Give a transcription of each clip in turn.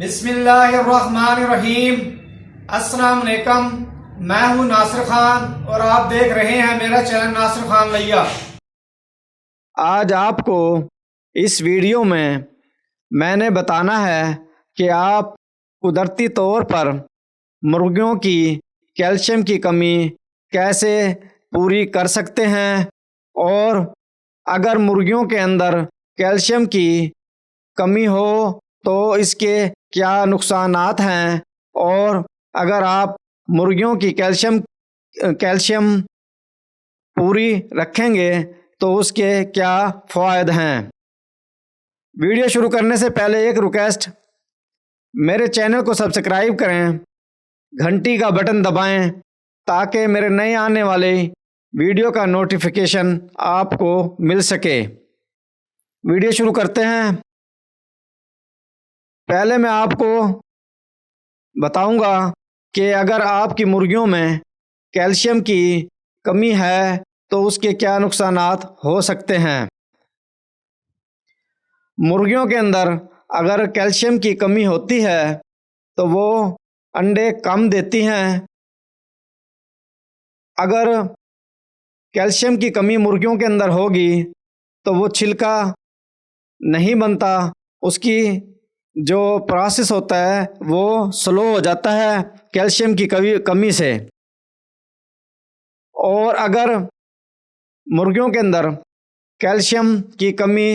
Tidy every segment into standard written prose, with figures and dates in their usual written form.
बिस्मिल्लाहिर्रहमानिर्रहीम। अस्सलाम वालेकुम। मैं हूं नासिर खान और आप देख रहे हैं मेरा चैनल नासिर खान लैया। आज आपको इस वीडियो में मैंने बताना है कि आप कुदरती तौर पर मुर्गियों की कैल्शियम की कमी कैसे पूरी कर सकते हैं और अगर मुर्गियों के अंदर कैल्शियम की कमी हो तो इसके क्या नुकसानात हैं और अगर आप मुर्गियों की कैल्शियम पूरी रखेंगे तो उसके क्या फ़ायदे हैं। वीडियो शुरू करने से पहले एक रिक्वेस्ट, मेरे चैनल को सब्सक्राइब करें, घंटी का बटन दबाएं ताकि मेरे नए आने वाले वीडियो का नोटिफिकेशन आपको मिल सके। वीडियो शुरू करते हैं। पहले मैं आपको बताऊंगा कि अगर आपकी मुर्गियों में कैल्शियम की कमी है तो उसके क्या नुकसानात हो सकते हैं। मुर्गियों के अंदर अगर कैल्शियम की कमी होती है तो वो अंडे कम देती हैं। अगर कैल्शियम की कमी मुर्गियों के अंदर होगी तो वो छिलका नहीं बनता, उसकी जो प्रोसेस होता है वो स्लो हो जाता है कैल्शियम की कमी से। और अगर मुर्गियों के अंदर कैल्शियम की कमी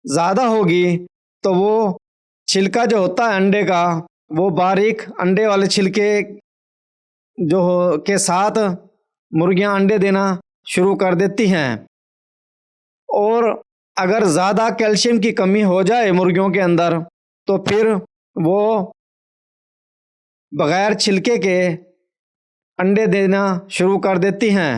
ज़्यादा होगी तो वो छिलका जो होता है अंडे का, वो बारीक अंडे वाले छिलके के साथ मुर्गियां अंडे देना शुरू कर देती हैं। और अगर ज़्यादा कैल्शियम की कमी हो जाए मुर्गियों के अंदर तो फिर वो बग़ैर छिलके के अंडे देना शुरू कर देती हैं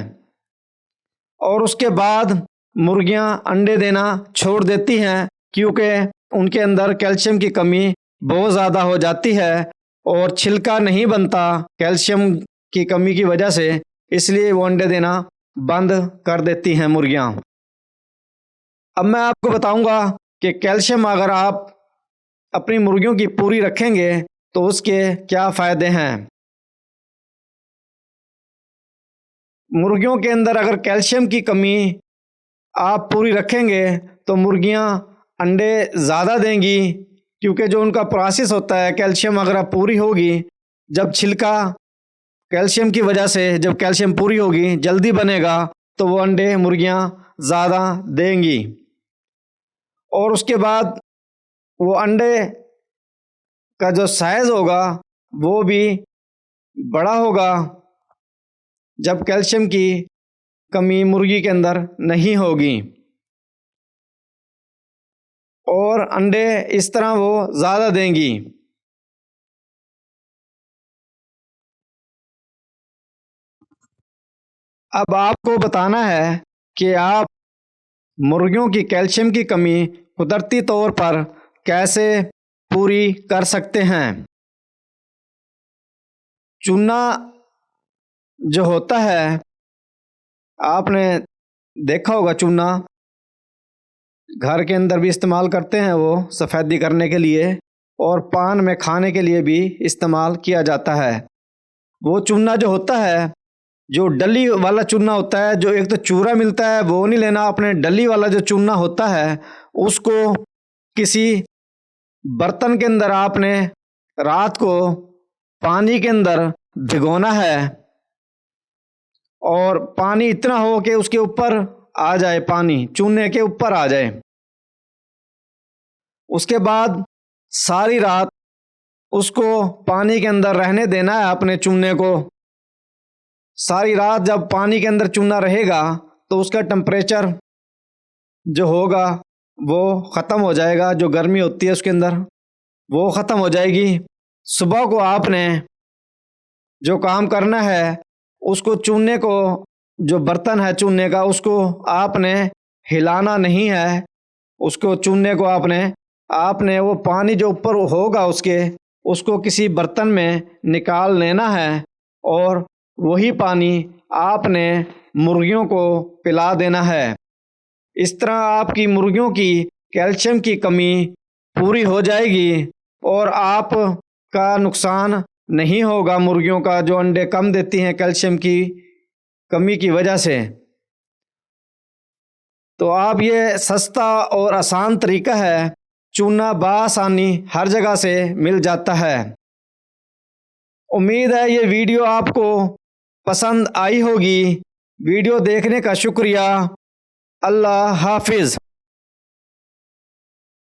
और उसके बाद मुर्गियां अंडे देना छोड़ देती हैं क्योंकि उनके अंदर कैल्शियम की कमी बहुत ज़्यादा हो जाती है और छिलका नहीं बनता कैल्शियम की कमी की वजह से, इसलिए वो अंडे देना बंद कर देती हैं मुर्गियां। अब मैं आपको बताऊंगा कि कैल्शियम अगर आप अपनी मुर्गियों की पूरी रखेंगे तो उसके क्या फ़ायदे हैं। मुर्गियों के अंदर अगर कैल्शियम की कमी आप पूरी रखेंगे तो मुर्गियां अंडे ज़्यादा देंगी क्योंकि जो उनका प्रोसेस होता है कैल्शियम अगर आप पूरी होगी, जब छिलका कैल्शियम की वजह से जब कैल्शियम पूरी होगी जल्दी बनेगा तो वो अंडे मुर्गियां ज़्यादा देंगी और उसके बाद वो अंडे का जो साइज़ होगा वो भी बड़ा होगा जब कैल्शियम की कमी मुर्गी के अंदर नहीं होगी और अंडे इस तरह वो ज़्यादा देंगी। अब आपको बताना है कि आप मुर्गियों की कैल्शियम की कमी कुदरती तौर पर कैसे पूरी कर सकते हैं। चूना जो होता है, आपने देखा होगा, चूना घर के अंदर भी इस्तेमाल करते हैं वो सफ़ेदी करने के लिए और पान में खाने के लिए भी इस्तेमाल किया जाता है। वो चूना जो होता है, जो डली वाला चूना होता है, जो एक तो चूरा मिलता है वो नहीं लेना, आपने डली वाला जो चूना होता है उसको किसी बर्तन के अंदर आपने रात को पानी के अंदर भिगोना है और पानी इतना हो कि उसके ऊपर आ जाए, पानी चूने के ऊपर आ जाए। उसके बाद सारी रात उसको पानी के अंदर रहने देना है अपने चूने को। सारी रात जब पानी के अंदर चूना रहेगा तो उसका टेम्परेचर जो होगा वो ख़त्म हो जाएगा, जो गर्मी होती है उसके अंदर वो ख़त्म हो जाएगी। सुबह को आपने जो काम करना है, उसको चूने को, जो बर्तन है चूने का, उसको आपने हिलाना नहीं है। उसको चूने को आपने वो पानी जो ऊपर होगा उसको किसी बर्तन में निकाल लेना है और वही पानी आपने मुर्गियों को पिला देना है। इस तरह आपकी मुर्गियों की कैल्शियम की कमी पूरी हो जाएगी और आप का नुकसान नहीं होगा मुर्गियों का जो अंडे कम देती हैं कैल्शियम की कमी की वजह से। तो आप ये सस्ता और आसान तरीका है, चूना बआसानी हर जगह से मिल जाता है। उम्मीद है ये वीडियो आपको पसंद आई होगी। वीडियो देखने का शुक्रिया। अल्लाह हाफिज़।